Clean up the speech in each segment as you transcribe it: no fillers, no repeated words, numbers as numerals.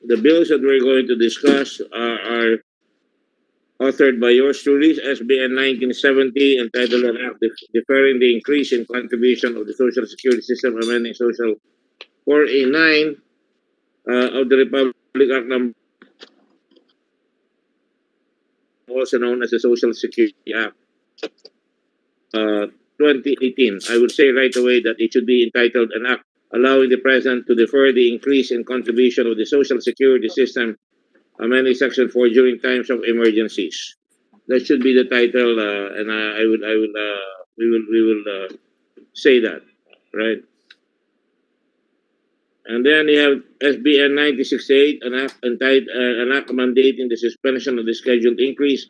The bills that we're going to discuss are authored by yours truly, SBN 1970, entitled an act deferring the increase in contribution of the Social Security System, amending Social 4A9 of the Republic Act number, also known as the Social Security Act 2018. I would say right away that it should be entitled an act allowing the President to defer the increase in contribution of the Social Security System, amending Section 4 during times of emergencies. That should be the title, and we will say that, right? And then you have SBN 1968, an act mandating the suspension of the scheduled increase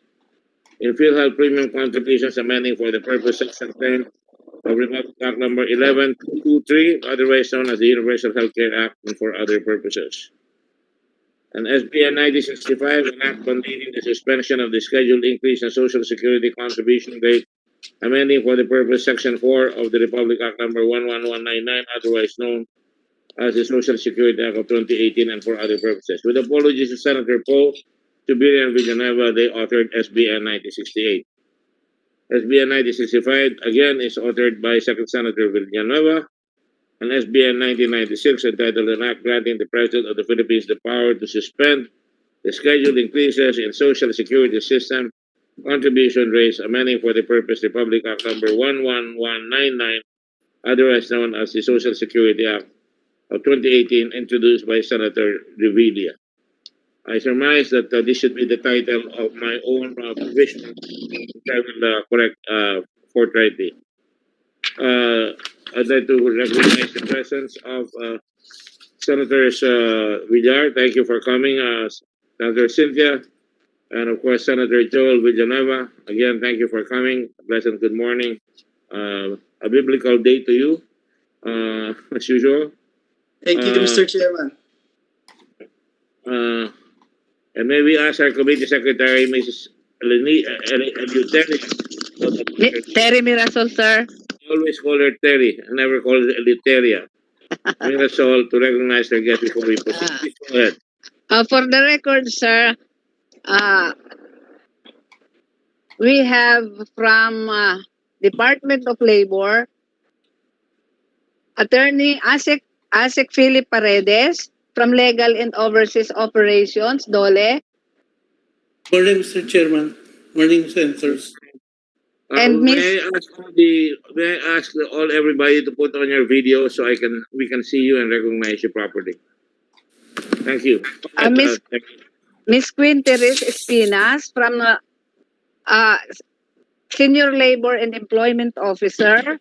in PhilHealth premium contributions, amending for the purpose Section 10 of Republic Act number 11223, otherwise known as the Universal Healthcare Act, and for other purposes. And SBN 1965, an act mandating the suspension of the scheduled increase in Social Security contribution rate, amending for the purpose Section 4 of the Republic Act number 11199, otherwise known as the Social Security Act of 2018, and for other purposes. With apologies to Senator Poe, Tubiri, and Villanueva, they authored SBN 1968. SBN 1965, again, is authored by Second Senator Villanueva, and SBN 1996, entitled an act granting the President of the Philippines the power to suspend the scheduled increases in Social Security System contribution rates, amending for the purpose Republic Act number 11199, otherwise known as the Social Security Act of 2018, introduced by Senator Revilla. I surmise that this should be the title of my own provision, which I will correct forthrightly. I'd like to recognize the presence of Senators Villar. Thank you for coming. Senator Cynthia, and of course, Senator Joel Villanueva. Again, thank you for coming. Pleasant good morning. A biblical day to you, as usual. Thank you, Mr. Chairman. And may we ask our committee secretary, Mrs. Eleuteria. Terry Mirasol, sir. I always call her Terry. I never call her Eleuteria. Mirasol, to recognize her guest before we proceed. Please go ahead. For the record, sir, we have from Department of Labor, Attorney Asek Philip Paredes, from Legal and Overseas Operations, DOLE. Morning, Mr. Chairman. Morning, Senators. And may I ask all everybody to put on your video so we can see you and recognize you properly. Thank you. Miss Queen Therese Espinas, from Senior Labor and Employment Officer.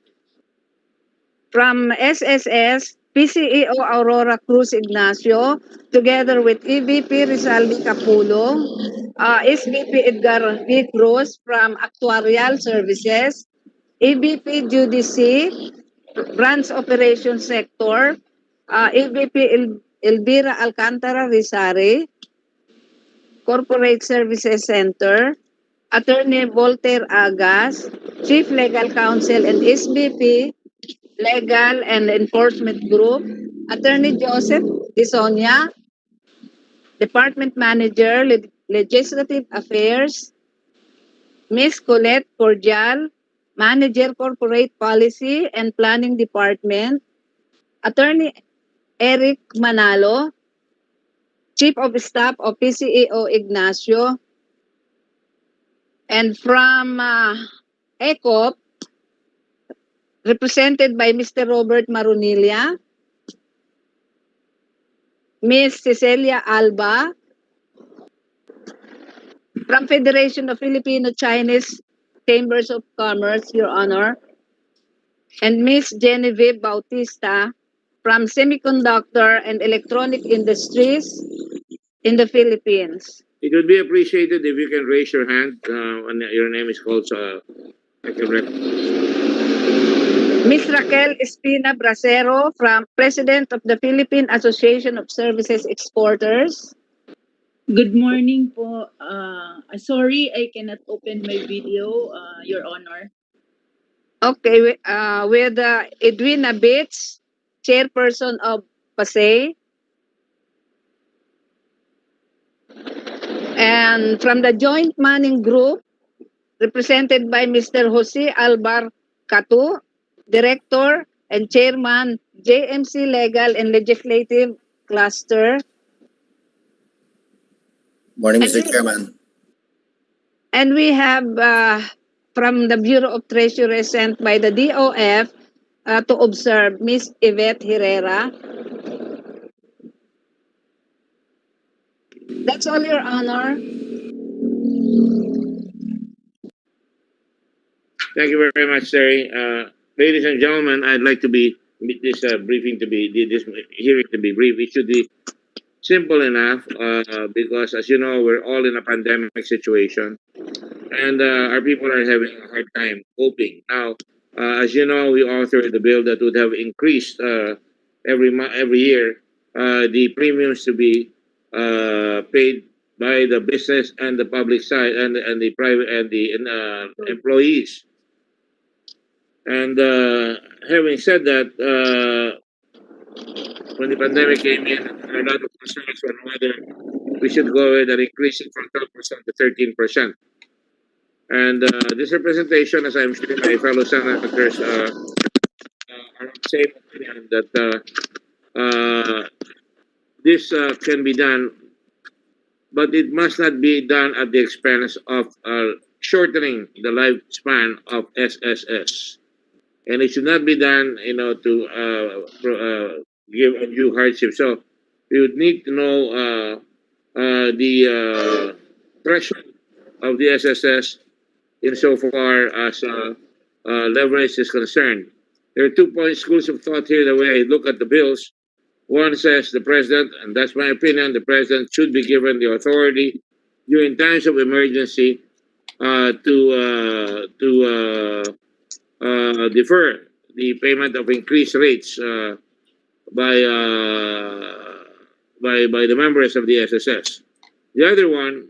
From SSS, PCEO Aurora Cruz Ignacio, together with EVP Rizaldi Capulo, SVP Edgar V. Cruz from Actuarial Services, EVP GDC, Branch Operations Sector, EVP Elvira Alcantara Rizari, Corporate Services Center, Attorney Voltaire Agas, Chief Legal Counsel and SVP Legal and Enforcement Group, Attorney Joseph Disonia, Department Manager, Legislative Affairs, Ms. Colette Cordial, Manager Corporate Policy and Planning Department, Attorney Eric Manalo, Chief of Staff of PCEO Ignacio, and from ECOP, represented by Mr. Robert Marunilia, Ms. Cecilia Alba, from Federation of Filipino-Chinese Chambers of Commerce, Your Honor, and Ms. Genevieve Bautista, from Semiconductor and Electronic Industries in the Philippines. It would be appreciated if you can raise your hand when your name is called, so I can recognize. Ms. Raquel Espina Bracero, from President of the Philippine Association of Services Exporters. Good morning po. Sorry, I cannot open my video, Your Honor. Okay, with Edwina Bates, Chairperson of PASE. And from the Joint Manning Group, represented by Mr. Jose Alvar Catu, Director and Chairman, JMC Legal and Legislative Cluster. Morning, And Mr. we- Chairman. And we have from the Bureau of Treasury sent by the DOF to observe Ms. Yvette Herrera. That's all, Your Honor. Thank you very much, Terry. Ladies and gentlemen, I'd like to be this briefing to be this hearing to be brief. It should be simple enough because, as you know, we're all in a pandemic situation, and our people are having a hard time coping. Now, as you know, we authored the bill that would have increased every year the premiums to be paid by the business and the public side and the private and the employees. And having said that, when the pandemic came in, a lot of concerns on whether we should go ahead and increase it from 12% to 13%. And this representation, as I'm sure my fellow senators are of the same opinion, that this can be done, but it must not be done at the expense of shortening the lifespan of SSS. And it should not be done, to give undue hardship. So we would need to know the threshold of the SSS insofar as leverage is concerned. There are 2 schools of thought here. The way I look at the bills, one says the president, and that's my opinion, the president should be given the authority during times of emergency to defer the payment of increased rates by the members of the SSS. The other one,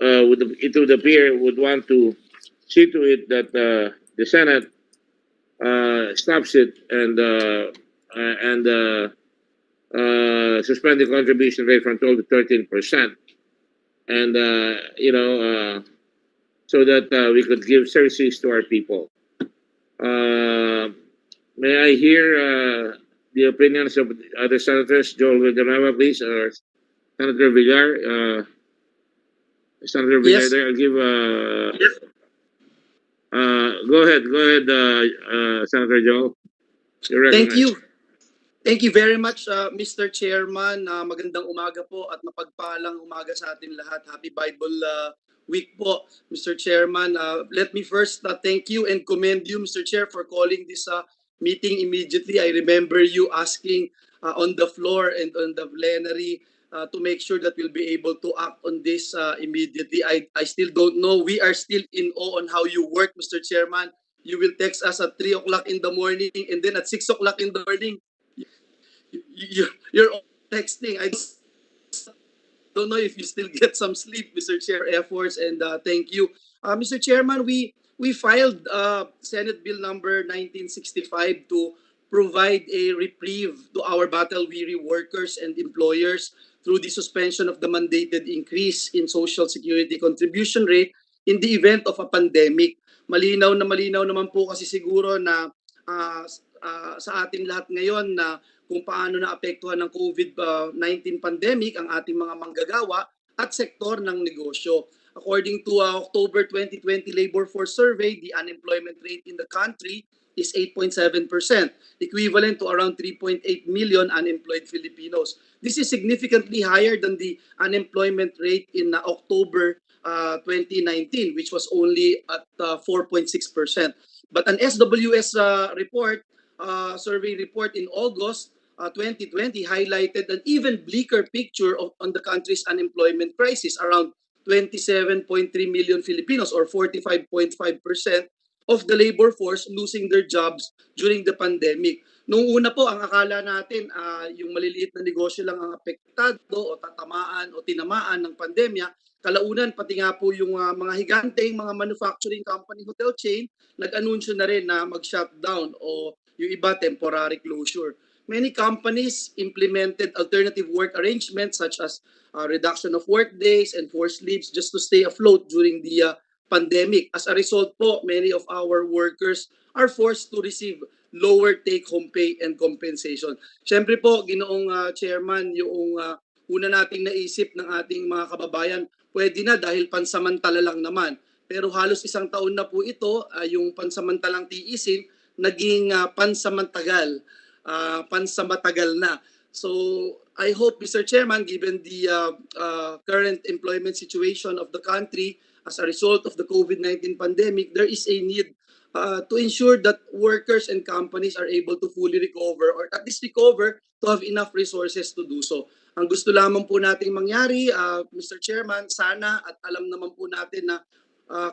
it would appear, would want to see to it that the Senate stops it and suspend the contribution rate from 12 to 13%, and so that we could give services to our people. May I hear the opinions of the other senators? Joel Villanueva, please, or Senator Villar. Senator Villar, Yes. there. I'll give. Go ahead, Senator Joel. You're recognized. Thank you. Thank you very much, Mr. Chairman. Magandang umaga po at mapagpalang umaga sa atin lahat. Happy Bible Week po, Mr. Chairman. Let me first thank you and commend you, Mr. Chair, for calling this meeting immediately. I remember you asking on the floor and on the plenary to make sure that we'll be able to act on this immediately. I still don't know. We are still in awe on how you work, Mr. Chairman. You will text us at 3 o'clock in the morning, and then at 6 o'clock in the morning, you're texting. I don't know if you still get some sleep, Mr. Chair. Efforts, and thank you, Mr. Chairman. We filed Senate Bill number 1965 to provide a reprieve to our battle-weary workers and employers through the suspension of the mandated increase in Social Security contribution rate in the event of a pandemic. Malinaw naman po kasi siguro na sa ating lahat ngayon na kung paano naapektuhan ng COVID-19 pandemic ang ating mga manggagawa at sektor ng negosyo. According to October 2020 Labor Force Survey, the unemployment rate in the country is 8.7%, equivalent to around 3.8 million unemployed Filipinos. This is significantly higher than the unemployment rate in October 2019, which was only at 4.6%. But an SWS survey report in August 2020 highlighted an even bleaker picture on the country's unemployment crisis. Around 27.3 million Filipinos, or 45.5% of the labor force, losing their jobs during the pandemic. Noong una po, ang akala natin yung maliliit na negosyo lang ang apektado o tatamaan o tinamaan ng pandemya. Kalaunan, pati nga po yung mga higanteng, mga manufacturing company, hotel chain, nag-anunsyo na rin na mag-shutdown o yung iba temporary closure. many companies implemented alternative work arrangements such as reduction of work days and forced leaves just to stay afloat during the pandemic. As a result po, many of our workers are forced to receive lower take-home pay and compensation. Siyempre po, Ginoong Chairman, yung una nating naisip ng ating mga kababayan, pwede na dahil pansamantala lang naman. Pero halos isang taon na po ito, yung pansamantalang tiisin, naging pansamatagal na. So I hope, Mr. Chairman, given the current employment situation of the country as a result of the COVID-19 pandemic, there is a need to ensure that workers and companies are able to fully recover or at least recover to have enough resources to do so. Ang gusto lamang po nating mangyari, Mr. Chairman, sana at alam naman po natin na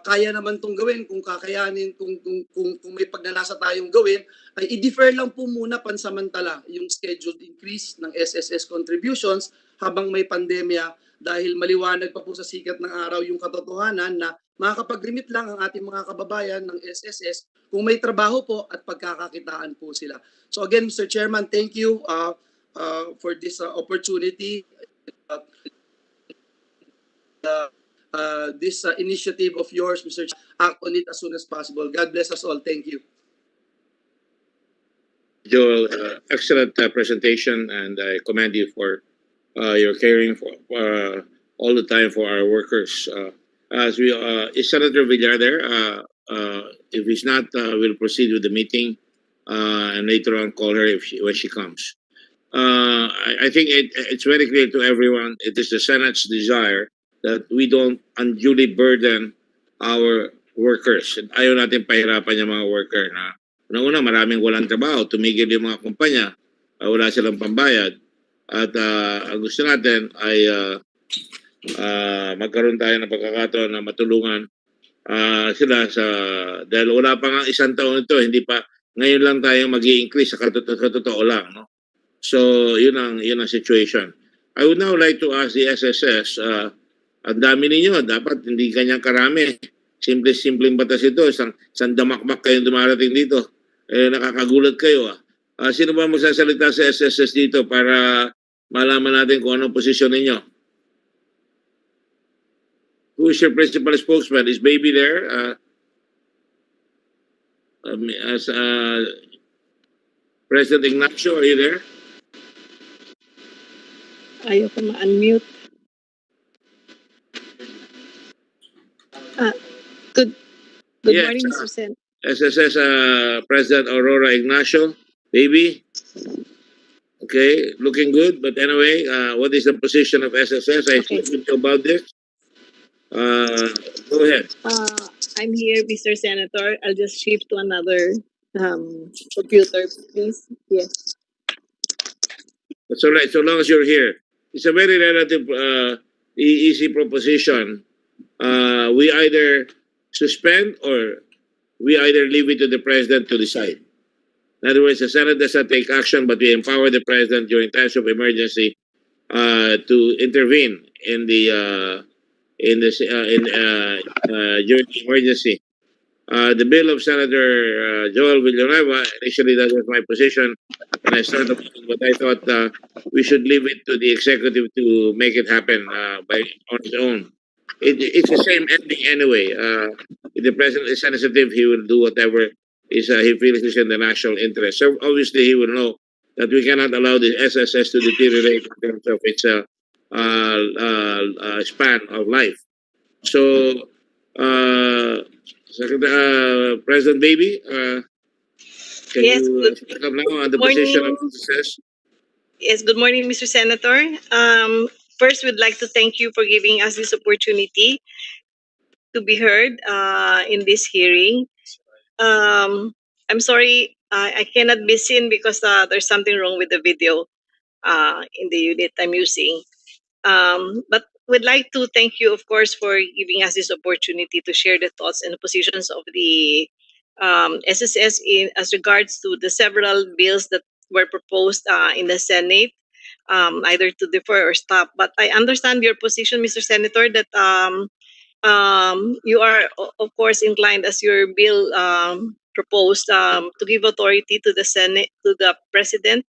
kaya naman itong gawin kung kakayanin, kung may pagnanasa tayong gawin, ay i-defer lang po muna pansamantala yung scheduled increase ng SSS contributions habang may pandemya dahil maliwanag pa po sa sikat ng araw yung katotohanan na makakapag-remit lang ang ating mga kababayan ng SSS kung may trabaho po at pagkakakitaan po sila. So again, Mr. Chairman, thank you for this opportunity. This initiative of yours, Mr. Act on it as soon as possible. God bless us all. Thank you. Joel, excellent presentation, and I commend you for your caring for all the time for our workers. Is Senator Villar there? If he's not, we'll proceed with the meeting and later on call her when she comes. I think it's very clear to everyone. It is the Senate's desire that we don't unduly burden our workers. Ayaw natin pahirapan yung mga worker na una maraming walang trabaho, tumigil yung mga kumpanya, wala silang pambayad. At ang gusto natin ay magkaroon tayo ng pagkakataon na matulungan sila dahil wala pa nga isang taon ito, hindi pa ngayon lang tayo mag-i-increase sa katotoo lang, no? So yun ang situation. I would now like to ask the SSS, ang dami ninyo, dapat hindi kanyang karami. Simpleng batas ito, isang damakmak kayong dumarating dito. Nakakagulat kayo. Sino ba magsasalita sa SSS dito para malaman natin kung anong posisyon ninyo? Who is your principal spokesman? Is Baby there? As President Ignacio, are you there? Ayaw ko ma-unmute. Good Yes, morning, Mr. Sen. SSS President Aurora Ignacio, Baby. Okay, looking good. But anyway, what is the position of SSS? I Okay. spoke to you about this. Go ahead. I'm here, Mr. Senator. I'll just shift to another computer, please. Yes. That's all right, so long as you're here. It's a very relative, easy proposition. We either suspend or we either leave it to the president to decide. In other words, the Senate does not take action, but we empower the president during times of emergency to intervene in the during the emergency. The bill of Senator Joel Villanueva, initially that was my position, and I started, but I thought we should leave it to the executive to make it happen on its own. It's the same ending anyway. If the president is sensitive, he will do whatever he feels is in the national interest. So obviously, he will know that we cannot allow the SSS to deteriorate in terms of its span of life. So, President Baby, can Yes, you speak up now on the morning. position of SSS? Yes, good morning, Mr. Senator. First, we'd like to thank you for giving us this opportunity to be heard in this hearing. I'm sorry, I cannot be seen because there's something wrong with the video in the unit I'm using. But we'd like to thank you, of course, for giving us this opportunity to share the thoughts and the positions of the SSS as regards to the several bills that were proposed in the Senate, either to defer or stop. But I understand your position, Mr. Senator, that you are, of course, inclined as your bill proposed to give authority to the Senate, to the President,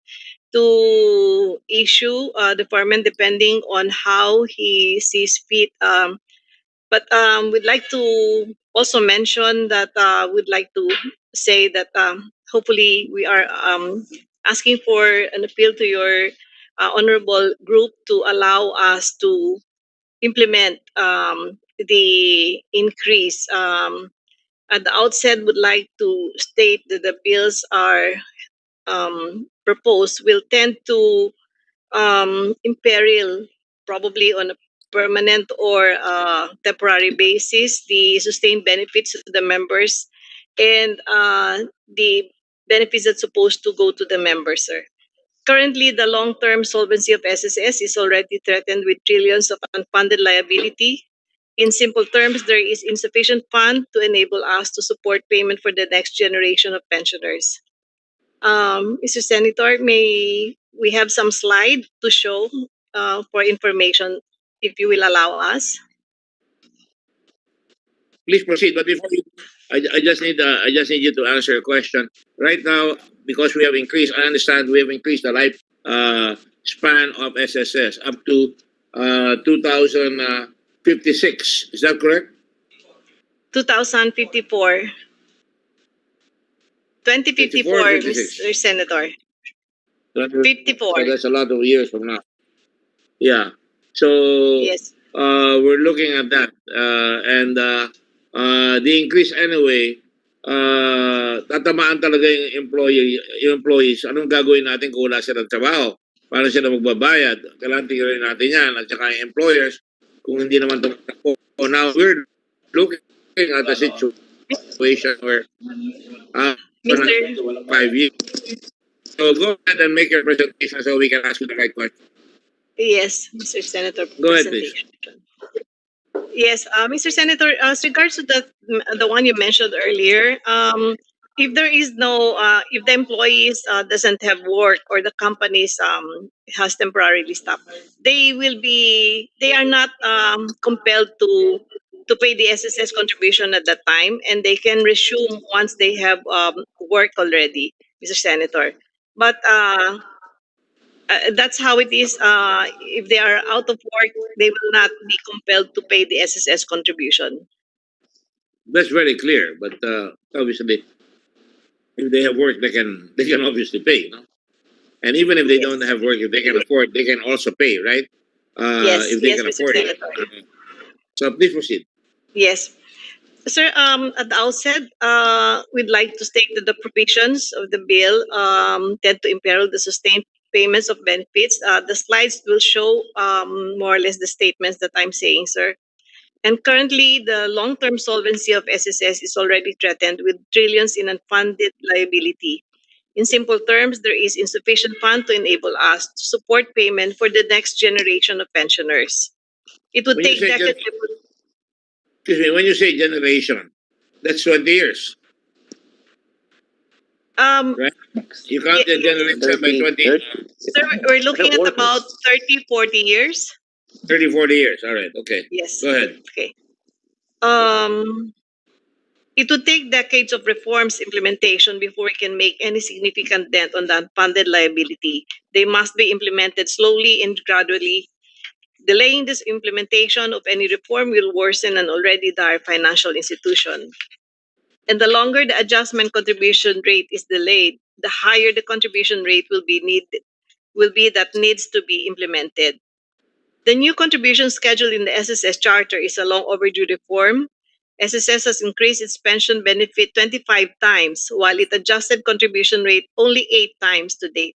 to issue deferment depending on how he sees fit. But we'd like to also mention that we'd like to say that hopefully we are asking for an appeal to your honorable group to allow us to implement the increase. At the outset, would like to state that the bills are proposed will tend to imperil, probably on a permanent or temporary basis, the sustained benefits to the members and the benefits that's supposed to go to the members, sir. Currently, the long-term solvency of SSS is already threatened with trillions of unfunded liability. In simple terms, there is insufficient fund to enable us to support payment for the next generation of pensioners. Mr. Senator, may we have some slide to show for information, if you will allow us? Please proceed. But before you, I just need you to answer a question. Right now, because we have increased, I understand we have increased the life span of SSS up to 2056. Is that correct? 2054. 2054, 56. Mr. Senator. 54. So that's a lot of years from now. Yeah. So Yes. we're looking at that. And the increase anyway, tatamaan talaga yung employees. Anong gagawin natin kung wala silang trabaho? Paano sila magbabayad? Kailangan tingnan natin yan. At saka yung employers, kung hindi naman tumatakbo. So now we're looking at a situation where Mr. 5 years. So go ahead and make your presentation so we can ask you the right question. Yes, Mr. Senator. Go ahead, please. Presentation. Yes, Mr. Senator, as regards to the one you mentioned earlier, if there is no, if the employees doesn't have work or the companies has temporarily stopped, they are not compelled to pay the SSS contribution at that time, and they can resume once they have work already, Mr. Senator. But that's how it is. If they are out of work, they will not be compelled to pay the SSS contribution. That's very clear. But obviously, if they have work, they can obviously pay. No? And even if they Yes. don't have work, if they can afford, they can also pay, right? Yes, If they yes, can Mr. afford it. Senator. So please proceed. Yes. Sir, at the outset, we'd like to state that the provisions of the bill tend to imperil the sustained payments of benefits. The slides will show more or less the statements that I'm saying, sir. And currently, the long-term solvency of SSS is already threatened with trillions in unfunded liability. In simple terms, there is insufficient fund to enable us to support payment for the next generation of pensioners. It would When you take say decades. Excuse me, when you say generation, that's 20 years, right? You count the generation by 20, Sir, we're looking at about 30, 40 years. 30, 40 years. All right, okay. Yes. Go ahead. Okay. It would take decades of reforms implementation before we can make any significant dent on the unfunded liability. They must be implemented slowly and gradually. Delaying this implementation of any reform will worsen an already dire financial institution. And the longer the adjustment contribution rate is delayed, the higher the contribution rate will be that needs to be implemented. The new contribution schedule in the SSS Charter is a long overdue reform. SSS has increased its pension benefit 25 times, while its adjusted contribution rate only 8 times to date.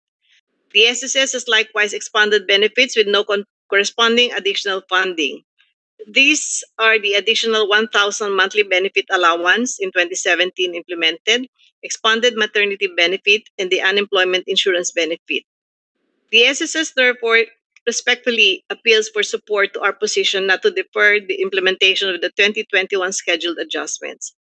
The SSS has likewise expanded benefits with no corresponding additional funding. These are the additional 1,000 monthly benefit allowance in 2017 implemented, expanded maternity benefit, and the unemployment insurance benefit. The SSS therefore respectfully appeals for support to our position not to defer the implementation of the 2021 scheduled adjustments.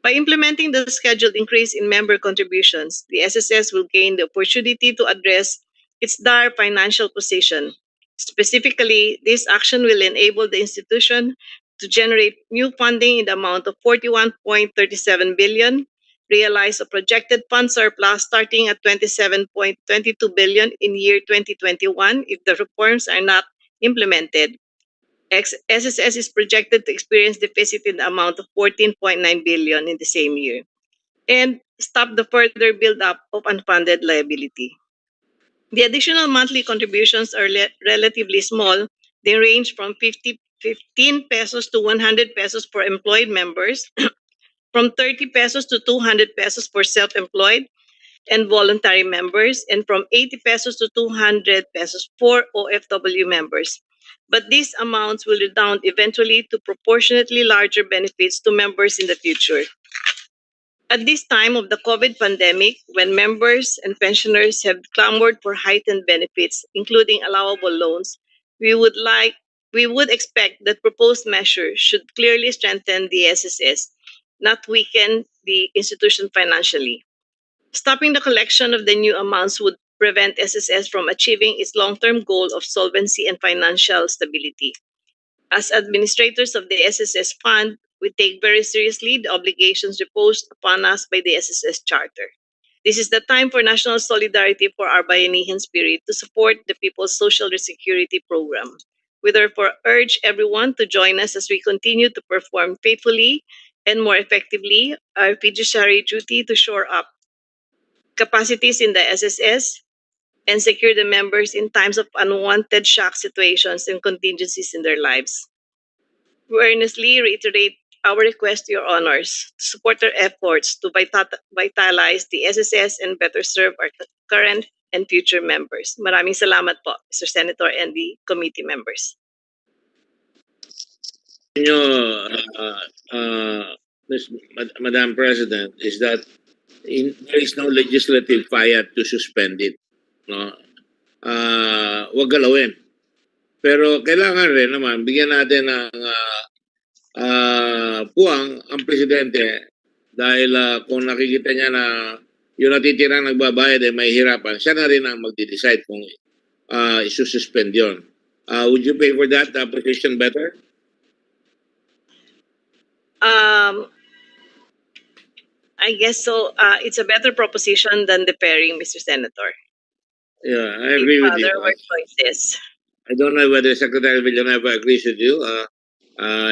By implementing the scheduled increase in member contributions, the SSS will gain the opportunity to address its dire financial position. Specifically, this action will enable the institution to generate new funding in the amount of 41.37 billion, realize a projected fund surplus starting at 27.22 billion in year 2021 if the reforms are not implemented. SSS is projected to experience deficit in the amount of 14.9 billion in the same year and stop the further build-up of unfunded liability. The additional monthly contributions are relatively small. They range from 15 pesos to 100 pesos for employed members, from 30 pesos to 200 pesos for self-employed and voluntary members, and from 80 pesos to 200 pesos for OFW members. But these amounts will redound eventually to proportionately larger benefits to members in the future. At this time of the COVID pandemic, when members and pensioners have clamored for heightened benefits, including allowable loans, we would expect that proposed measures should clearly strengthen the SSS, not weaken the institution financially. Stopping the collection of the new amounts would prevent SSS from achieving its long-term goal of solvency and financial stability. As administrators of the SSS Fund, we take very seriously the obligations reposed upon us by the SSS Charter. This is the time for national solidarity for our Bayanihan spirit to support the People's Social Security Program. We therefore urge everyone to join us as we continue to perform faithfully and more effectively our fiduciary duty to shore up capacities in the SSS and secure the members in times of unwanted shock situations and contingencies in their lives. We earnestly reiterate our request to your honors to support our efforts to vitalize the SSS and better serve our current and future members. Maraming salamat po, Mr. Senator and the committee members. Madam President, is that there is no legislative fiat to suspend it. No? Wag galawin. Pero kailangan rin naman, bigyan natin ng puwang ang presidente dahil kung nakikita niya na yung natitirang nagbabayad ay may hirapan, siya na rin ang magde-decide kung isususpend yun. Would you pay for that position better? I guess so. It's a better proposition than the pairing, Mr. Senator. Yeah, I agree with you. There were choices. I don't know whether Secretary Villanueva agrees with you.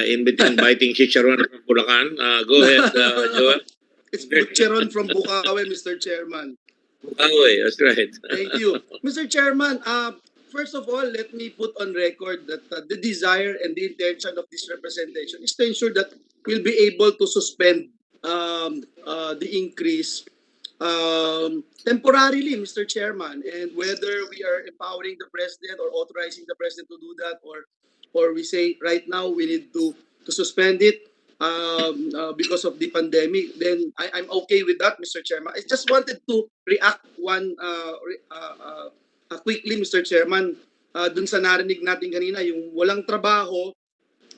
In between biting chicharon from Bulacan. Go ahead, Joel. It's Chicharon from Bukawi, Mr. Chairman. Bukawi, that's right. Thank you. Mr. Chairman, first of all, let me put on record that the desire and the intention of this representation is to ensure that we'll be able to suspend the increase temporarily, Mr. Chairman, and whether we are empowering the president or authorizing the president to do that, or we say right now we need to suspend it because of the pandemic, then I'm okay with that, Mr. Chairman. I just wanted to react quickly, Mr. Chairman, dun sa narinig natin kanina, yung walang trabaho,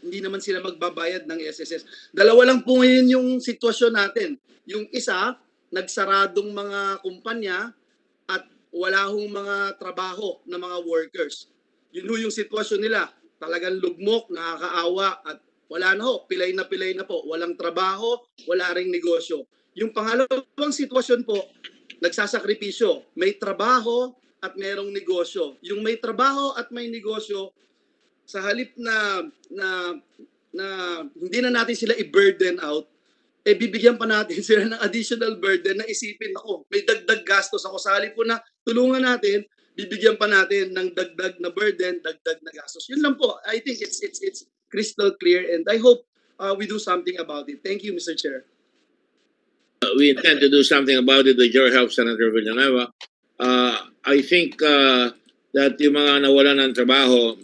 hindi naman sila magbabayad ng SSS. Dalawa lang po ngayon yung sitwasyon natin. Yung isa, nagsaradong mga kumpanya at wala hong mga trabaho na mga workers. Yun ho yung sitwasyon nila. Talagang lugmok, nakakaawa at wala na ho, pilay na po. Walang trabaho, wala ring negosyo. Yung pangalawang sitwasyon po, nagsasakripisyo. May trabaho at merong negosyo. Yung may trabaho at may negosyo, sa halip na hindi na natin sila i-burden out, bibigyan pa natin sila ng additional burden na isipin, ako, may dagdag gastos ako. Sa halip po na tulungan natin, bibigyan pa natin ng dagdag na burden, dagdag na gastos. Yun lang po. I think it's crystal clear and I hope we do something about it. Thank you, Mr. Chair. We intend to do something about it with your help, Senator Villanueva. I think that yung mga nawalan ng trabaho,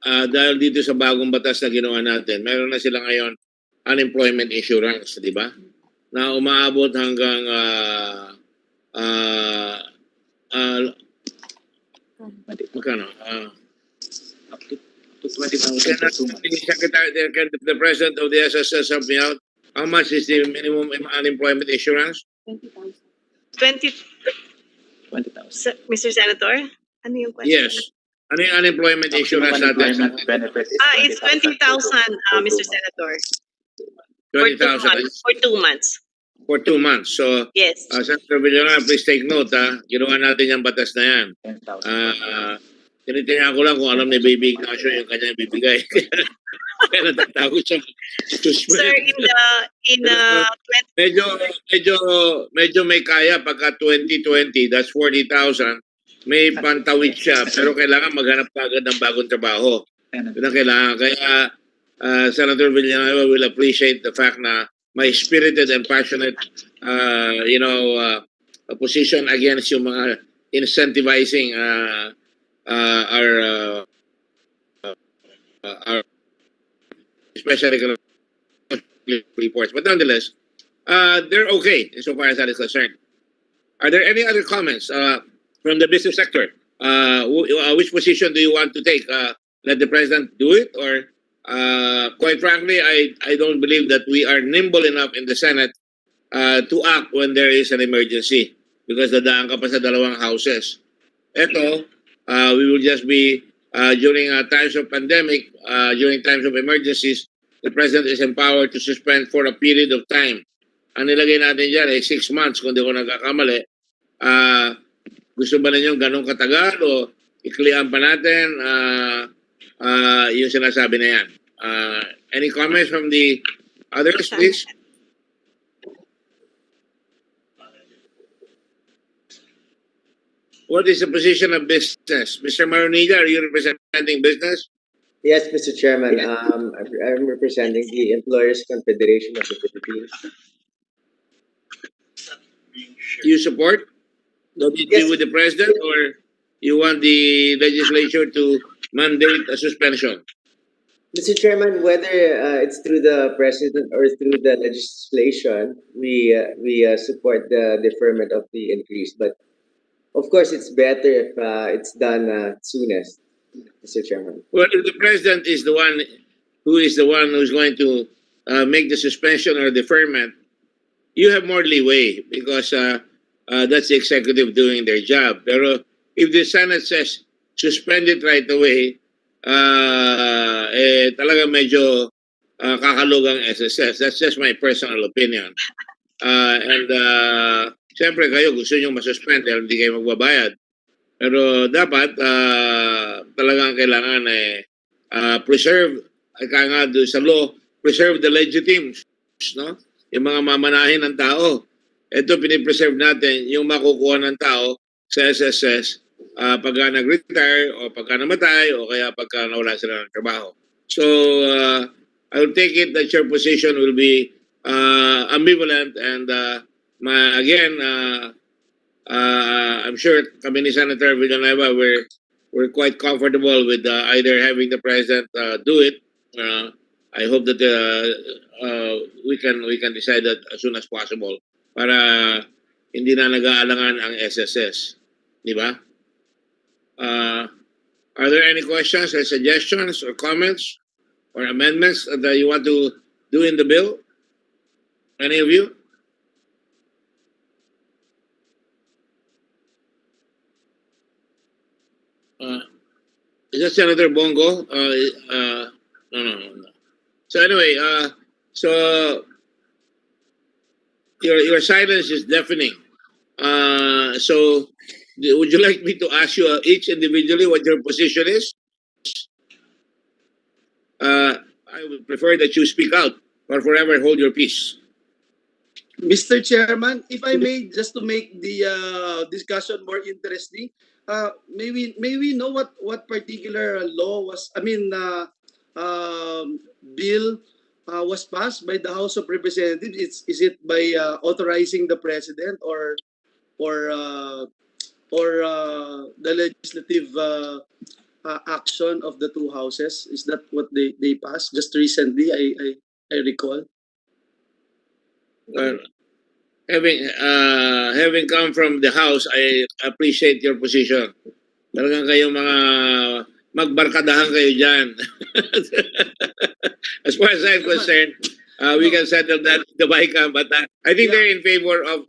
dahil dito sa bagong batas na ginawa natin, meron na sila ngayon unemployment insurance, di ba? Na umaabot hanggang magkano? Up to 20,000 per 2 months. Secretary, can the president of the SSS help me out? How much is the minimum unemployment insurance? 20,000. 20,000. Mr. Senator, ano yung question? Yes. Ano yung unemployment insurance natin? Unemployment benefit is It's 20,000, Mr. Senator. 20,000. For 2 months. for 2 months. So, Yes. Senator Villanueva, please take note, ginawa natin yung batas na yan. 10,000. Tinitingnan ko lang kung alam ni Baby Ignacio yung kanyang bibigay. Kaya natatakot siya. Sir, in the Medyo may kaya pagka 2020, that's 40,000. May pantawid siya, pero kailangan maghanap ka agad ng bagong trabaho. Yun ang kailangan. Kaya Senator Villanueva will appreciate the fact na may spirited and passionate position against yung mga incentivizing our especially reports. But nonetheless, they're okay insofar as that is concerned. Are there any other comments from the business sector? Which position do you want to take? Let the president do it, or quite frankly, I don't believe that we are nimble enough in the Senate to act when there is an emergency because dadaan ka pa sa dalawang houses. Ito, we will just be during times of pandemic, during times of emergencies, the president is empowered to suspend for a period of time. Ang nilagay natin dyan ay 6 months kung di ko nagkakamali. Gusto ba ninyo ganun katagal o iklian pa natin yung sinasabi na yan? Any comments from the others, please? What is the position of business? Mr. Maronilla, are you representing business? Yes, Mr. Chairman. I'm representing the Employers Confederation of the Philippines. You support? Don't you agree with the president, or you want the legislature to mandate a suspension? Mr. Chairman, whether it's through the president or through the legislation, we support the deferment of the increase. But of course, it's better if it's done soonest, Mr. Chairman. Well, if the president is the one who's going to make the suspension or deferment, you have more leeway because that's the executive doing their job. Pero if the Senate says suspend it right away, talaga medyo kakalugang SSS. That's just my personal opinion. And siyempre kayo gusto nyo masuspend dahil hindi kayo magbabayad. Pero dapat talagang kailangan preserve, kaya nga doon sa law, preserve the legitimes, no? Yung mga mamanahin ng tao. Ito pinipreserve natin yung makukuha ng tao sa SSS pagka nag-retire o pagka namatay o kaya pagka nawala sila ng trabaho. So I will take it that your position will be ambivalent and again I'm sure kami ni Senator Villanueva we're quite comfortable with either having the president do it. I hope that we can decide that as soon as possible para hindi na nag-aalangan ang SSS, di ba? Are there any questions or suggestions or comments or amendments that you want to do in the bill? Any of you? Is that Senator Bongo? No. So anyway, so your silence is deafening. So would you like me to ask you each individually what your position is? I would prefer that you speak out or forever hold your peace. Mr. Chairman, if I may, just to make the discussion more interesting, may we know what particular law was, bill was passed by the House of Representatives? Is it by authorizing the president or the legislative action of the two houses? Is that what they passed just recently? I recall. Having come from the House, I appreciate your position. Talagang kayong mga magbarkadahan kayo dyan. As far as I'm concerned, we can settle that in the BICAM, but I think they're in favor of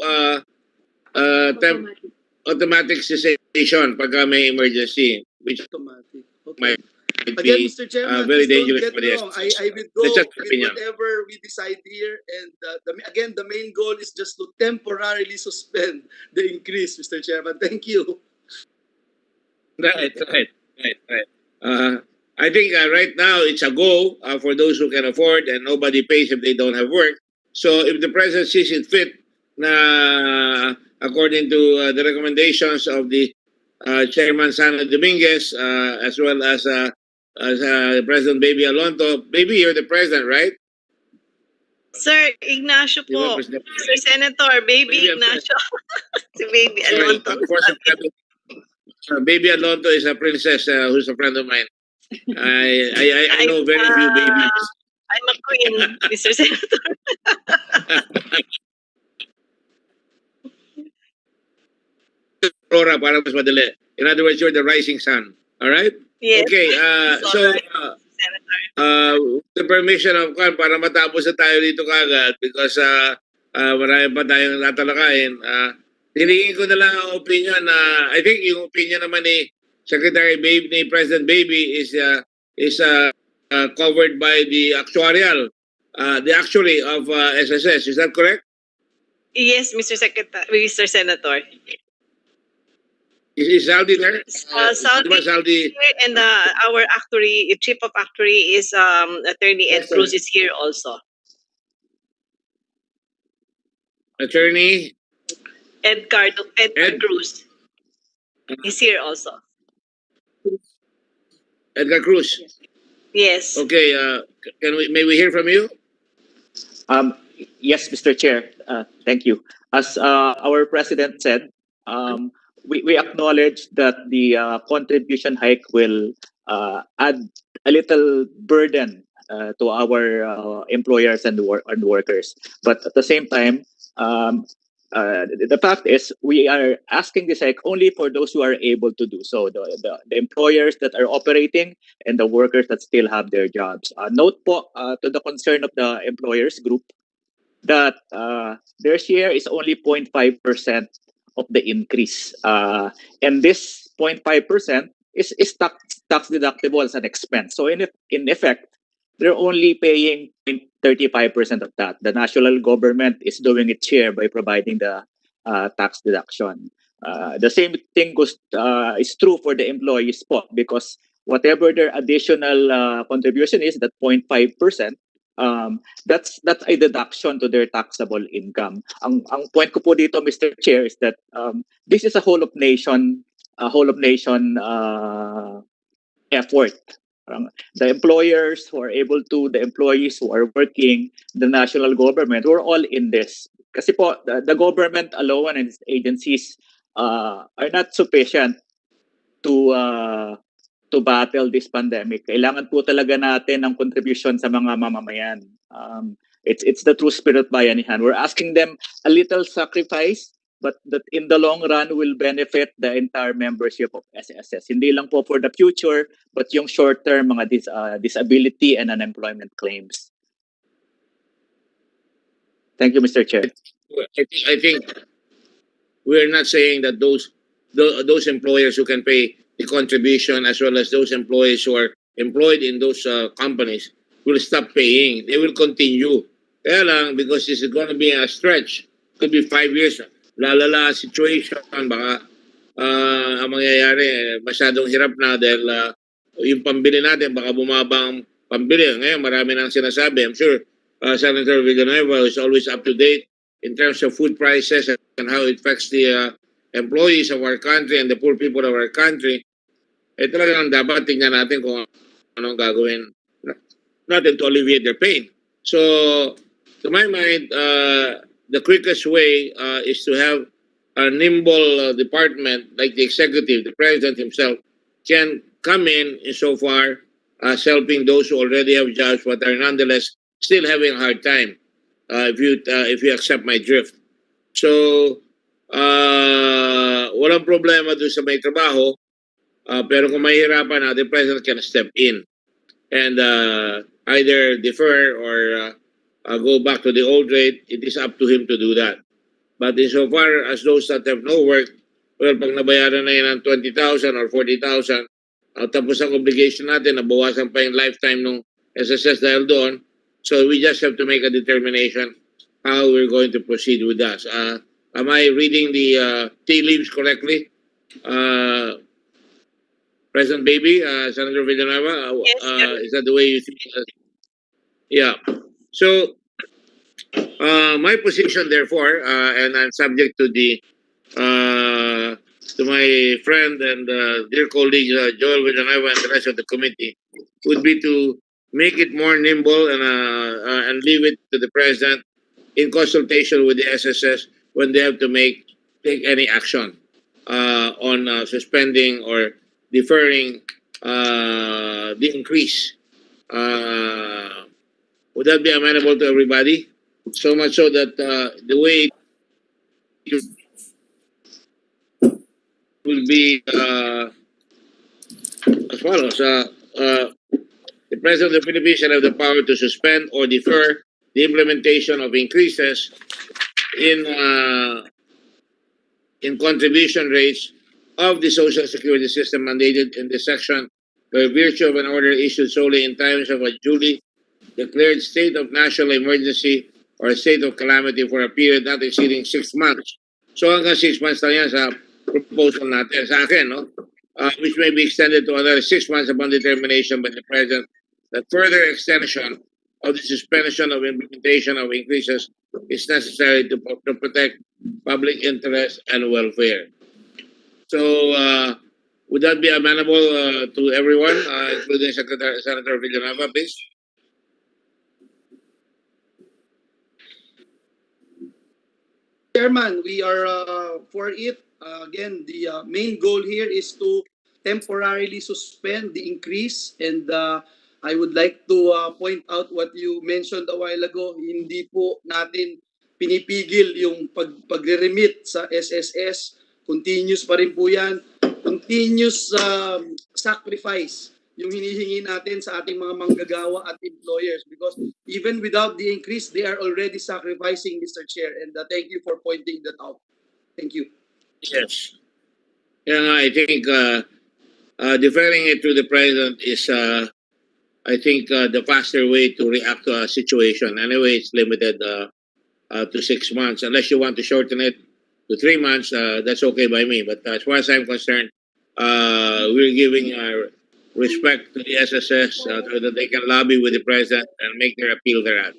automatic cessation pagka may emergency, which Automatic. Okay. might might Again, be Mr. Chairman, very please don't dangerous get for me the wrong. SSS. I will go That's just my with opinion. whatever we decide here. And again, the main goal is just to temporarily suspend the increase, Mr. Chairman. Thank you. Right. I think right now it's a go for those who can afford, and nobody pays if they don't have work. So if the president sees it fit, na according to the recommendations of the Chairman Sana Dominguez, as well as President Baby Alonto. Baby, you're the president, right? Sir Ignacio Di ba, po. President? Sir Senator, baby Baby, I'm sorry. Ignacio. Si baby Sorry, Alonto. for some reason, Baby Alonto is a princess who's a friend of mine. I know very few babies. I'm a queen, Mr. Senator. Aurora, para mas madali. In other words, you're the rising sun. All right? Yes. Okay, It's so all right, Senator. with the permission of Kwan, para matapos na tayo dito kagad because marami pa tayong tatalakayin. Hiningin ko na lang ang opinion na I think yung opinion naman ni Secretary Baby, ni President Baby is covered by the actuarial, the actuary of SSS. Is that correct? Yes, Mr. Secretary, Mr. Senator. Is Saldi there? Saldi Diba Saldi? here, and our actuary, chief of actuary is Attorney Ed Yes, sir. Cruz is here also. Attorney? Ed Cruz is here also. Edgar Cruz. Yes. Okay, may we hear from you? Yes, Mr. Chair. Thank you. As our president said, we acknowledge that the contribution hike will add a little burden to our employers and workers. But at the same time, the fact is we are asking this hike only for those who are able to do so, the employers that are operating and the workers that still have their jobs. Note po to the concern of the employers group that their share is only 0.5% of the increase. And this 0.5% is tax deductible as an expense. So in effect, they're only paying 0.35% of that. The national government is doing its share by providing the tax deduction. The same thing is true for the employees po, because whatever their additional contribution is, that 0.5%, that's a deduction to their taxable income. Ang point ko po dito, Mr. Chair, is that this is a whole of nation effort. The employers who are able to, the employees who are working, the national government, we're all in this. Kasi po, the government alone and its agencies are not sufficient to battle this pandemic. Kailangan po talaga natin ng contribution sa mga mamamayan. It's the true spirit bayanihan. We're asking them a little sacrifice, but that in the long run will benefit the entire membership of SSS. Hindi lang po for the future, but yung short-term mga disability and unemployment claims. Thank you, Mr. Chair. I think we're not saying that those employers who can pay the contribution as well as those employees who are employed in those companies will stop paying. They will continue. Kaya lang, because this is going to be a stretch, could be 5 years, lalala situation, baka ang mangyayari, masyadong hirap na dahil yung pambili natin, baka bumaba ang pambili. Ngayon, marami nang sinasabi. I'm sure Senator Villanueva is always up to date in terms of food prices and how it affects the employees of our country and the poor people of our country. Talagang dapat tingnan natin kung anong gagawin natin to alleviate their pain. So, to my mind, the quickest way is to have a nimble department like the executive, the president himself, can come in insofar as helping those who already have jobs but are nonetheless still having a hard time, if you accept my drift. So, walang problema doon sa may trabaho, pero kung mahirapan na, the president can step in and either defer or go back to the old rate. It is up to him to do that. But insofar as those that have no work, well, pag nabayaran na yan ng 20,000 or 40,000, tapos ang obligation natin, nabawasan pa yung lifetime ng SSS dahil doon. So we just have to make a determination how we're going to proceed with that. Am I reading the tea leaves correctly? President Baby, Senator Villanueva, Yes, sir. is that the way you think? Yeah. So my position, therefore, and I'm subject to the to my friend and dear colleague Joel Villanueva and the rest of the committee, would be to make it more nimble and leave it to the president in consultation with the SSS when they have to take any action on suspending or deferring the increase. Would that be amenable to everybody? So much so that the way it will be as follows. The President of the Philippines shall have the power to suspend or defer the implementation of increases in contribution rates of the Social Security system mandated in this section by virtue of an order issued solely in times of a duly declared state of national emergency or state of calamity for a period not exceeding 6 months. So hanggang 6 months lang yan sa proposal natin sa akin, no? Which may be extended to another 6 months upon determination by the President that further extension of the suspension of implementation of increases is necessary to protect public interest and welfare. So, would that be amenable to everyone, including Senator Villanueva, please? Chairman, we are for it. Again, the main goal here is to temporarily suspend the increase, and I would like to point out what you mentioned a while ago. Hindi po natin pinipigil yung pagre-remit sa SSS. Continuous pa rin po yan. Continuous sacrifice yung hinihingi natin sa ating mga manggagawa at employers, because even without the increase, they are already sacrificing, Mr. Chair. And thank you for pointing that out. Thank you. Yes. Yeah, I think deferring it to the president is, I think, the faster way to react to a situation. Anyway, it's limited to 6 months. Unless you want to shorten it to 3 months, that's okay by me. But as far as I'm concerned, we're giving our respect to the SSS so that they can lobby with the president and make their appeal thereat.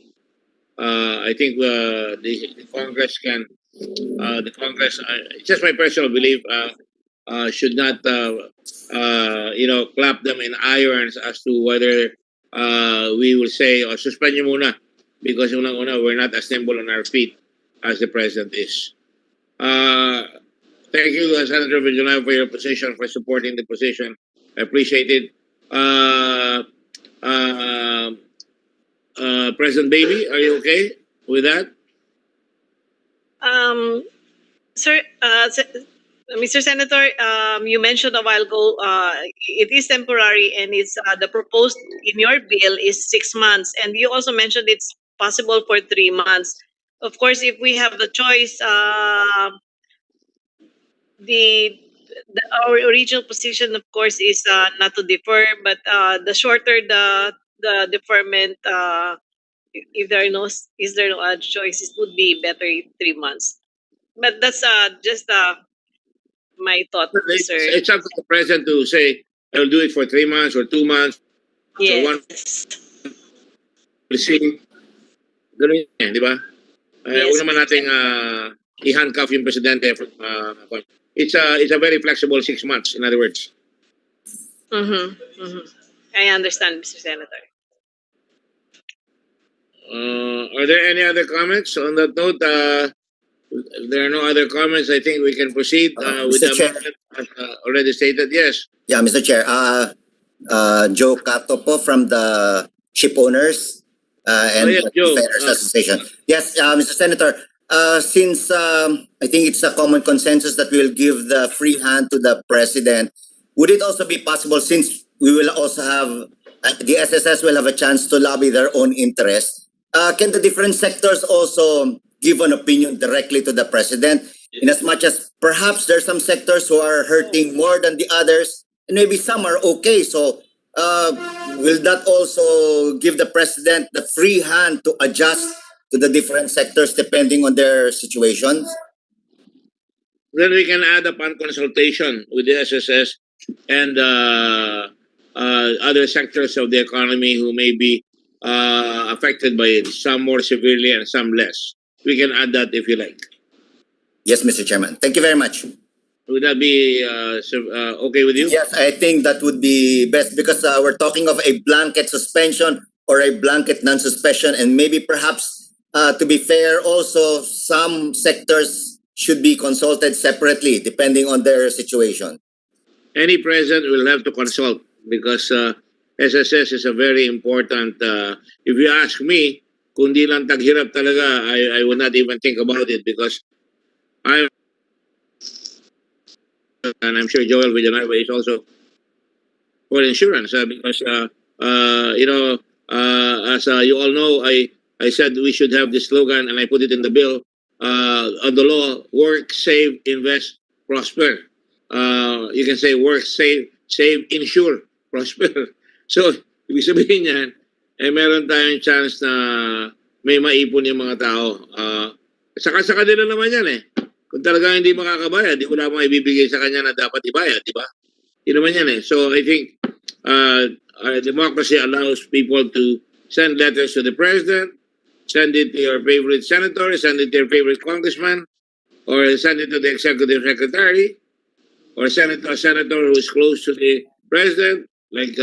I think the Congress can, the Congress, it's just my personal belief, should not, clap them in irons as to whether we will say, or suspend nyo muna, because unang-una, we're not as nimble on our feet as the president is. Thank you, Senator Villanueva, for your position, for supporting the position. I appreciate it. President Baby, are you okay with that? Sir, Mr. Senator, you mentioned a while ago, it is temporary, and it's the proposed in your bill is 6 months, and you also mentioned it's possible for 3 months. Of course, if we have the choice, our original position, of course, is not to defer, but the shorter the deferment, if there are no other choices, would be better 3 months. But that's just my thought, sir. It's up to the president to say, I'll do it for 3 months or 2 months. Yes. So one, we'll see. Ganun yan, di ba? Yes. Huwag naman nating i-handcuff yung presidente. It's a very flexible 6 months, in other words. I understand, Mr. Senator. Are there any other comments on that note? If there are no other comments, I think we can proceed with the Mr. Chair. amendment as already stated. Yes. Yeah, Mr. Chair. Joe Cato po from the Ship Owners and yes, Joe. Defenders Association. Yes, Mr. Senator. Since I think it's a common consensus that we'll give the free hand to the president, would it also be possible, since we will also have the SSS will have a chance to lobby their own interest, can the different sectors also give an opinion directly to the president, in as much as perhaps there's some sectors who are hurting more than the others, and maybe some are okay. So will that also give the president the free hand to adjust to the different sectors depending on their situations? Then we can add upon consultation with the SSS and other sectors of the economy who may be affected by it, some more severely and some less. We can add that if you like. Yes, Mr. Chairman. Thank you very much. Would that be okay with you? Yes, I think that would be best because we're talking of a blanket suspension or a blanket non-suspension, and maybe perhaps to be fair, also some sectors should be consulted separately depending on their situation. Any president will have to consult because SSS is a very important. If you ask me, kung di lang taghirap talaga, I would not even think about it because I, and I'm sure Joel Villanueva is also for insurance because as you all know, I said we should have this slogan and I put it in the bill on the law: work, save, invest, prosper. You can say work, save, insure, prosper. So, ibig sabihin yan, meron tayong chance na may maipon yung mga tao. Saka sa kanila naman yan eh. Kung talagang hindi makakabayad, di wala mong ibibigay sa kanya na dapat ibayad, di ba? Yun naman yan eh. So, I think our democracy allows people to send letters to the president, send it to your favorite senator, send it to your favorite congressman, or send it to the executive secretary, or send it to a senator who is close to the president, like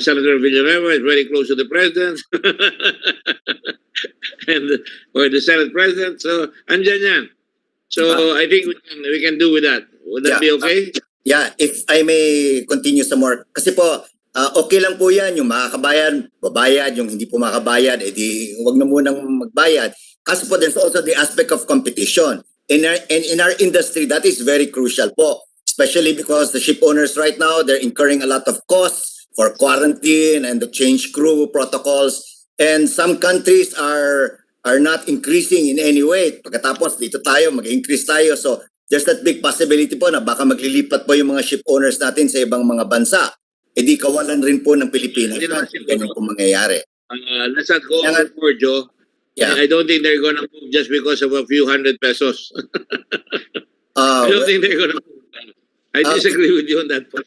Senator Villanueva is very close to the president, and or the Senate president. So, andyan yan. So, I think we can do with that. Would that be okay? Yeah, if I may continue some more. Kasi po, okay lang po yan, yung makakabayad, babayad, yung hindi po makabayad, edi wag na munang magbayad. Kasi po, there's also the aspect of competition. In our industry, that is very crucial po. Especially because the ship owners right now, they're incurring a lot of costs for quarantine and the change crew protocols. And some countries are not increasing in any way. Pagkatapos, dito tayo, mag-increase tayo. So, there's that big possibility po na baka maglilipat po yung mga ship owners natin sa ibang mga bansa. E di kawalan rin po ng Pilipinas. Ganyan po mangyayari. Let's not go overboard, Joe. Yeah. I don't think they're gonna move just because of a few hundred pesos. I don't think they're gonna move. I disagree with you on that point.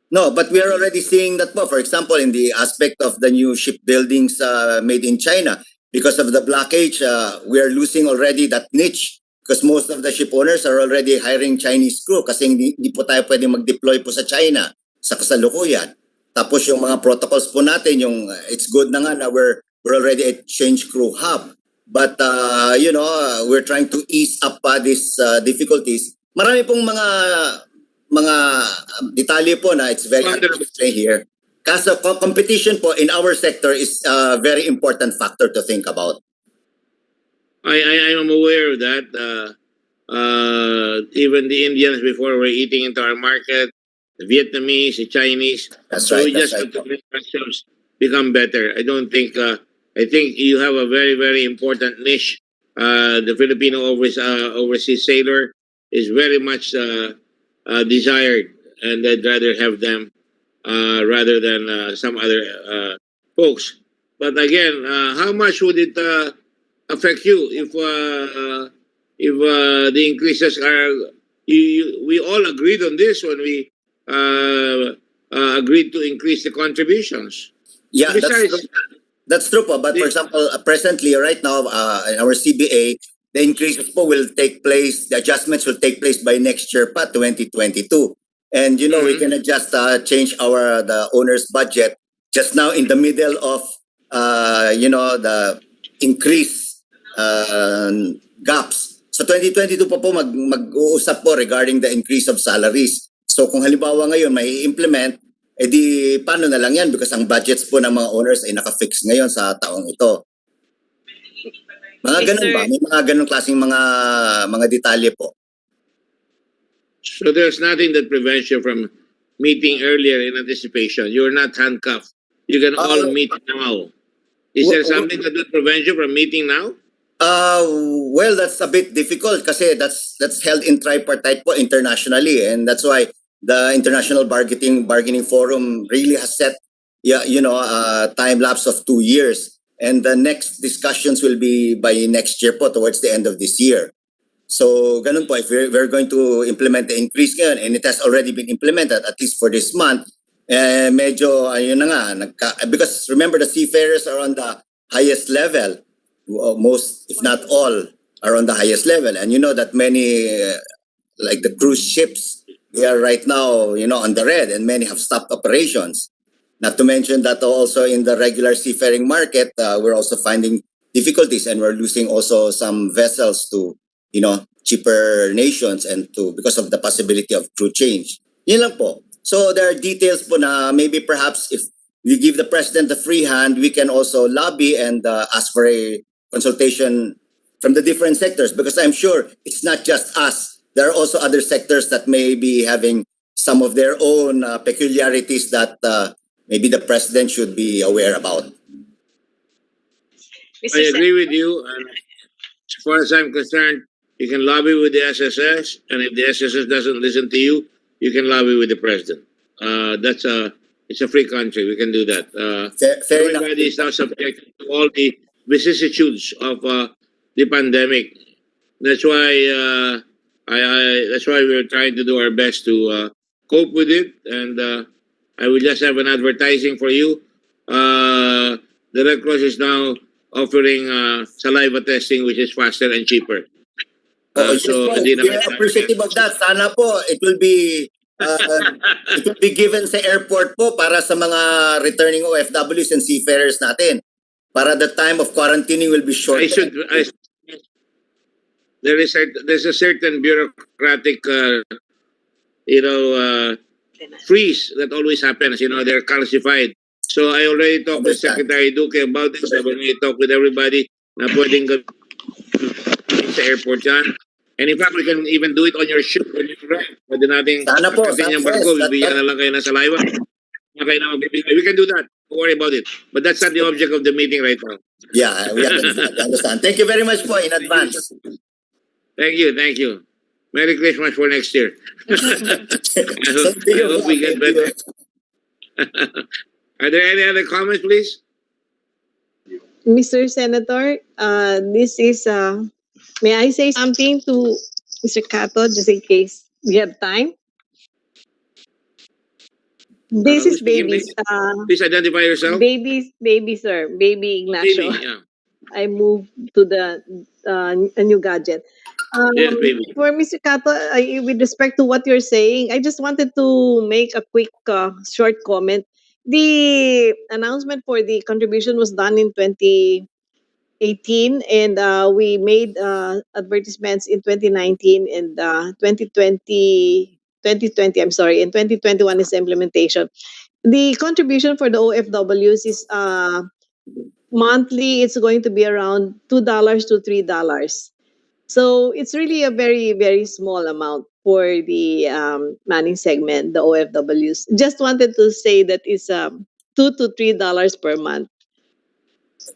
No, but we are already seeing that po. For example, in the aspect of the new shipbuildings made in China, because of the blockage, we are losing already that niche because most of the ship owners are already hiring Chinese crew kasi hindi po tayo pwede mag-deploy po sa China sa kasalukuyan. Tapos yung mga protocols po natin, yung it's good na nga na we're already a change crew hub. But, we're trying to ease up these difficulties. Marami pong mga detalye po na it's very hard to explain here. Kasi competition po in our sector is a very important factor to think about. I am aware of that. Even the Indians before were eating into our market, the Vietnamese, the Chinese. That's so right. we just have to make ourselves become better. I don't think. I think you have a very, very important niche. The Filipino overseas sailor is very much desired, and I'd rather have them rather than some other folks. But again, how much would it affect you if the increases are? We all agreed on this when we agreed to increase the contributions. Yeah, that's true po. But for example, presently, right now, in our CBA, the increases po will take place, the adjustments will take place by next year pa, 2022. And we can just change the owner's budget just now in the middle of, the increase gaps. So 2022 po mag-uusap po regarding the increase of salaries. So kung halimbawa ngayon may implement, edi paano na lang yan because ang budgets po ng mga owners ay naka-fix ngayon sa taong ito. Mga ganun ba? May mga ganun klaseng mga detalye po. So there's nothing that prevents you from meeting earlier in anticipation. You're not handcuffed. You can all meet now. Is there something that would prevent you from meeting now? Well, that's a bit difficult kasi that's held in tripartite po internationally, and that's why the International Bargaining Forum really has set, a time lapse of 2 years. And the next discussions will be by next year po, towards the end of this year. So, ganun po, if we're going to implement the increase ngayon, and it has already been implemented, at least for this month, medyo, ayun na nga, because remember, the seafarers are on the highest level. Most, if not all, are on the highest level. And you know that many, like the cruise ships, they are right now, on the red, and many have stopped operations. Not to mention that also in the regular seafaring market, we're also finding difficulties, and we're losing also some vessels to, cheaper nations, and because of the possibility of crew change. Yun lang po. So there are details po na maybe perhaps if we give the president the free hand, we can also lobby and ask for a consultation from the different sectors, because I'm sure it's not just us. There are also other sectors that may be having some of their own peculiarities that maybe the president should be aware about. Mr. I agree with you. And as far as I'm concerned, you can lobby with the SSS, and if the SSS doesn't listen to you, you can lobby with the president. It's a free country. We can do that. Fair enough. Everybody is now subject to all the vicissitudes of the pandemic. That's why that's why we're trying to do our best to cope with it. And I will just have an advertising for you. The Red Cross is now offering saliva testing, which is faster and cheaper. Yes po, hindi na we are appreciative of that. Sana po it will be given sa airport po para sa mga returning OFWs and seafarers natin. Para the time of quarantining will be short. There's a certain bureaucratic freeze that always happens. They're calcified. So I already talked with Secretary Duque about this. I've already talked with everybody na pwedeng sa airport yan. And in fact, we can even do it on your ship when you arrive. Pwede natin Sana po, yung barko, bibigyan na lang kayo ng saliva. Kayo na magbibigay. We can do that. Don't worry about it. But that's not the object of the meeting right now. Yeah, we understand. Thank you very much po in advance. Thank you. Merry Christmas for next year. I hope we get better. Are there any other comments, please? Mr. Senator, this is, may I say something to Mr. Cato, just in case we have time? This is baby. Please identify yourself. Baby, sir. Baby Ignacio. Baby, yeah. I moved to the a new gadget. Yes, baby. For Mr. Cato, with respect to what you're saying, I just wanted to make a quick, short comment. The announcement for the contribution was done in 2018, and we made advertisements in 2019 and 2020. I'm sorry, in 2021 is implementation. The contribution for the OFWs is monthly. It's going to be around $2 to $3. So it's really a very, very small amount for the manning segment, the OFWs. Just wanted to say that it's $2 to $3 per month.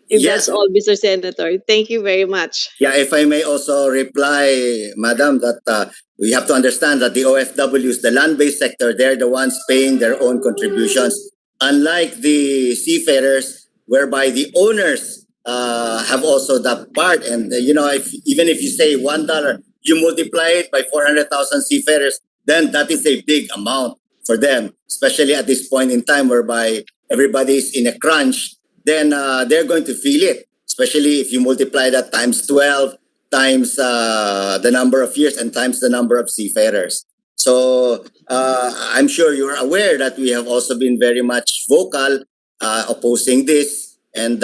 If Yes. that's all, Mr. Senator. Thank you very much. Yeah, if I may also reply, Madam, that we have to understand that the OFWs, the land-based sector, they're the ones paying their own contributions. Unlike the seafarers, whereby the owners have also that part. And, even if you say $1, you multiply it by 400,000 seafarers, then that is a big amount for them, especially at this point in time whereby everybody's in a crunch. Then they're going to feel it, especially if you multiply that times 12, times the number of years, and times the number of seafarers. So I'm sure you're aware that we have also been very much vocal opposing this, and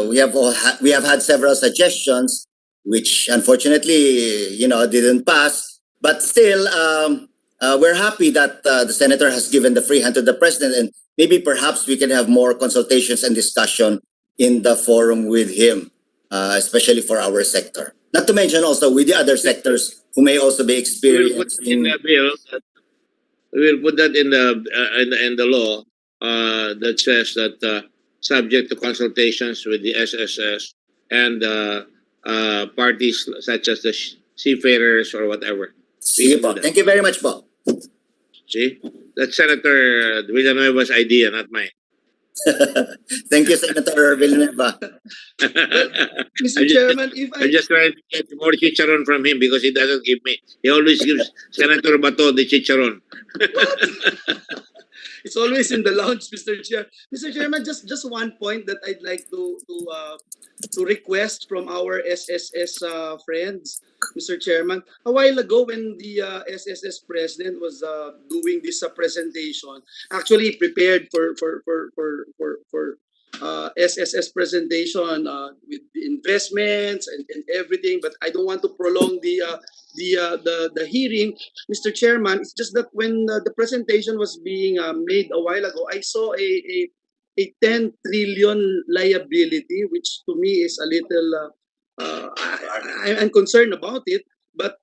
we have had several suggestions, which unfortunately didn't pass. But still, we're happy that the senator has given the free hand to the president, and maybe perhaps we can have more consultations and discussion in the forum with him, especially for our sector. Not to mention also with the other sectors who may also be experiencing. We'll put that in the law that says that subject to consultations with the SSS and parties such as the seafarers or whatever. Sige po. Thank you very much po. See, that's Senator Villanueva's idea, not mine. Thank you, Senator Villanueva. Mr. Chairman, if I'm I just trying to get more chicharon from him because he doesn't give me. He always gives Senator Bato the chicharon. it's always in the lounge, Mr. Chair. Mr. Chairman, just one point that I'd like to request from our SSS friends, Mr. Chairman. A while ago, when the SSS president was doing this presentation, actually prepared for SSS presentation with the investments and everything. But I don't want to prolong the hearing, Mr. Chairman. It's just that when the presentation was being made a while ago, I saw a 10 trillion liability, which to me is a little, I'm concerned about it. But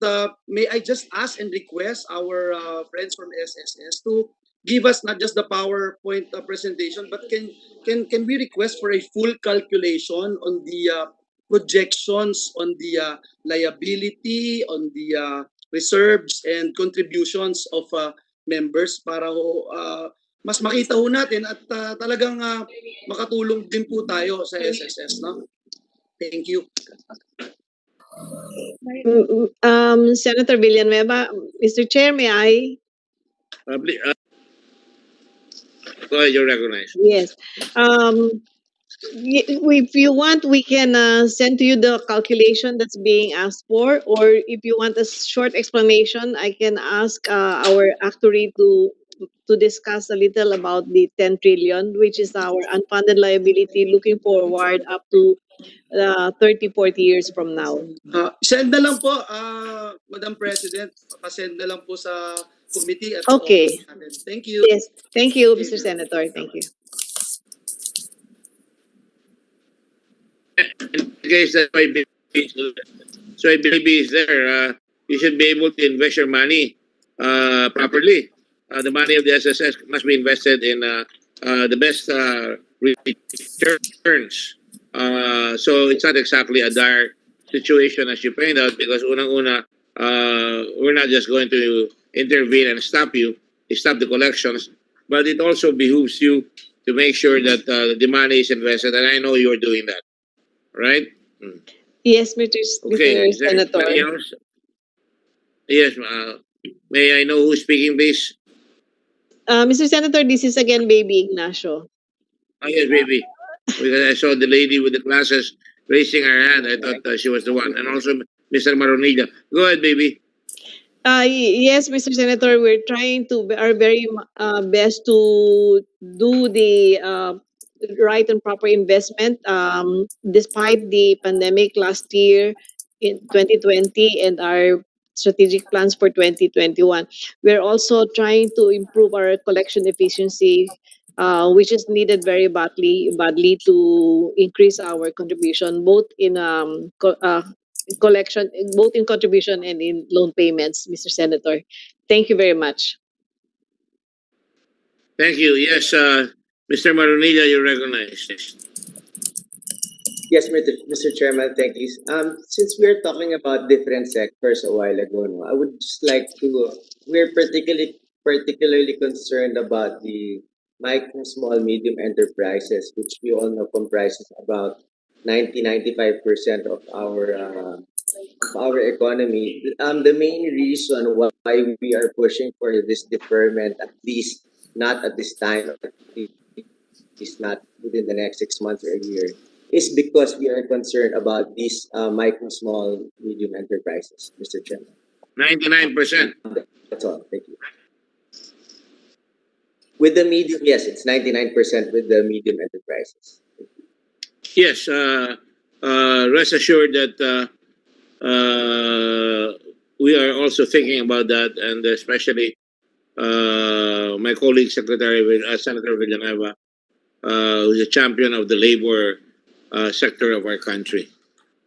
may I just ask and request our friends from SSS to give us not just the PowerPoint presentation, but can we request for a full calculation on the projections on the liability, on the reserves and contributions of members para mas makita ho natin at talagang makatulong din po tayo sa SSS, no? Thank you. Senator Villanueva, Mr. Chair, may I? Go ahead, you're recognized. Yes. If you want, we can send to you the calculation that's being asked for, or if you want a short explanation, I can ask our actuary to discuss a little about the 10 trillion, which is our unfunded liability looking forward up to 30, 40 years from now. Send na lang po, Madam President. Pasend na lang po sa committee at Okay. sa office natin. Thank you. Yes. Thank you, Mr. Senator. Thank you. In case that maybe is there, you should be able to invest your money properly. The money of the SSS must be invested in the best returns. So it's not exactly a dire situation as you pointed out, because unang-una, we're not just going to intervene and stop the collections, but it also behooves you to make sure that the money is invested, and I know you're doing that, right? Yes, Mr. Okay, is there Senator. anybody else? Yes, may I know who's speaking, please? Mr. Senator, this is again Baby Ignacio. Oh, yes, baby. Because I saw the lady with the glasses raising her hand. I thought she was the one. And also Mr. Maronilla. Go ahead, baby. Yes, Mr. Senator, we're trying to our very best to do the right and proper investment. Despite the pandemic last year in 2020 and our strategic plans for 2021, we're also trying to improve our collection efficiency, which is needed very badly to increase our contribution both in collection, both in contribution and in loan payments, Mr. Senator. Thank you very much. Thank you. Yes, Mr. Maronilla, you're recognized. Yes, Mr. Chairman, thank you. Since we are talking about different sectors a while ago, no, I would just like to. We're particularly concerned about the micro, small, medium enterprises, which we all know comprises about 95% of our economy. The main reason why we are pushing for this deferment, at least not at this time, at least not within the next 6 months or a year, is because we are concerned about these micro, small, medium enterprises, Mr. Chairman. 99%. That's all. Thank you. With the medium, yes, it's 99% with the medium enterprises. Yes, rest assured that we are also thinking about that, and especially my colleague, Senator Villanueva, who's a champion of the labor sector of our country.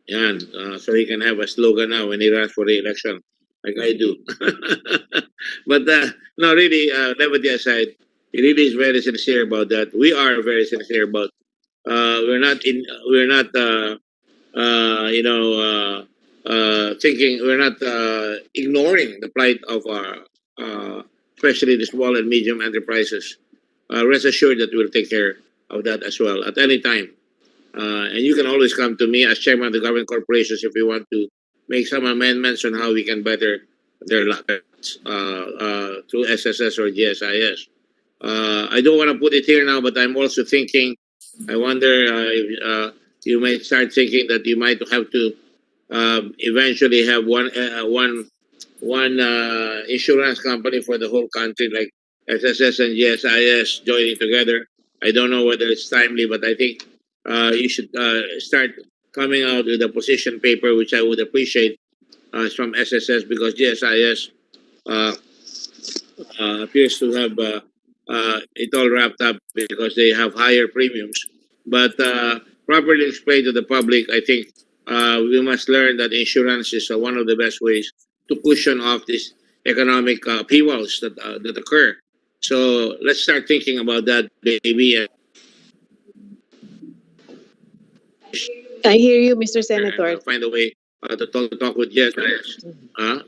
Yan. So he can have a slogan now when he runs for re-election, like I do. But no, really, levity aside, he really is very sincere about that. We are very sincere about. We're not thinking. We're not ignoring the plight of our especially the small and medium enterprises. Rest assured that we'll take care of that as well at any time. And you can always come to me as chairman of the government corporations if you want to make some amendments on how we can better their lives through SSS or GSIS. I don't want to put it here now, but I'm also thinking, I wonder if you might start thinking that you might have to eventually have one insurance company for the whole country, like SSS and GSIS joining together. I don't know whether it's timely, but I think you should start coming out with a position paper, which I would appreciate from SSS, because GSIS appears to have it all wrapped up because they have higher premiums. But properly explained to the public, I think we must learn that insurance is one of the best ways to cushion off these economic upheavals that occur. So let's start thinking about that, baby, and I hear you, Mr. Senator. find a way to talk with GSIS.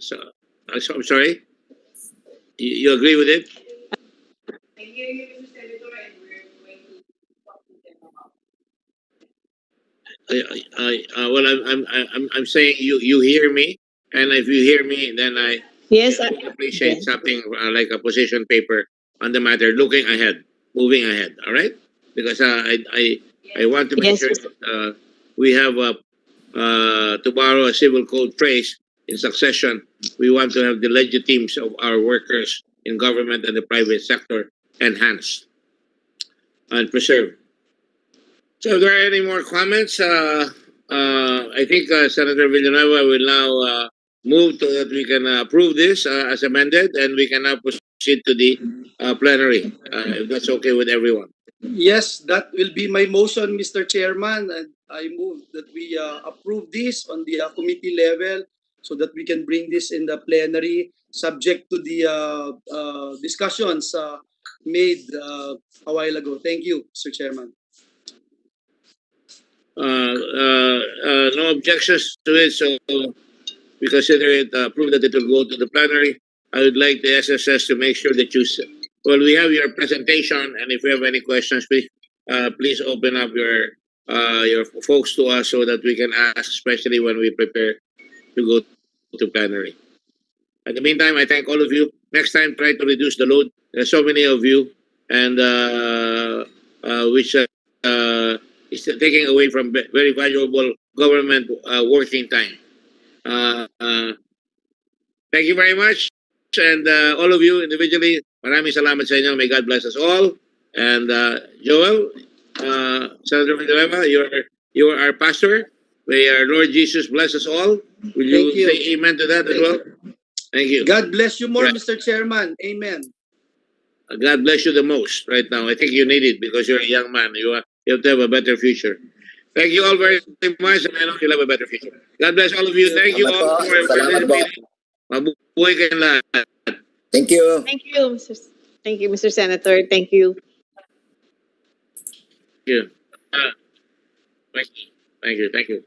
So I'm sorry. You agree with it? I hear you, Mr. Senator, and we're going to talk to them about. I'm saying you hear me, and if you hear me, then I Yes, would appreciate something like a position paper on the matter, looking ahead, moving ahead. All right, because I want to make Yes, sure that we have to borrow a civil code phrase in succession. We want to have the legitimes of our workers in government and the private sector enhanced and preserved. So, if there are any more comments, I think Senator Villanueva will now move to that we can approve this as amended, and we can now proceed to the plenary, if that's okay with everyone. Yes, that will be my motion, Mr. Chairman. And I move that we approve this on the committee level so that we can bring this in the plenary, subject to the discussions made a while ago. Thank you, Mr. Chairman. No objections to it, so we consider it approved that it will go to the plenary. I would like the SSS to make sure that well, we have your presentation, and if you have any questions, please open up your folks to us so that we can ask, especially when we prepare to go to plenary. In the meantime, I thank all of you. Next time, try to reduce the load. There's so many of you, and which is taking away from very valuable government working time. Thank you very much, and all of you individually, maraming salamat sa inyo. May God bless us all. And Joel, Senator Villanueva, you are our pastor. May our Lord Jesus bless us all. Will you, Thank you. say amen to that as well? Thank you. God bless you more, Right. Mr. Chairman. Amen. God bless you the most right now. I think you need it because you're a young man. You have to have a better future. Thank you all very much, and I know you'll have a better future. God bless all of you. Thank you all for participating. Mabuhay kayong lahat. Thank you. Thank you, Mr. Senator. Thank you. Thank you. Thank you. Thank you.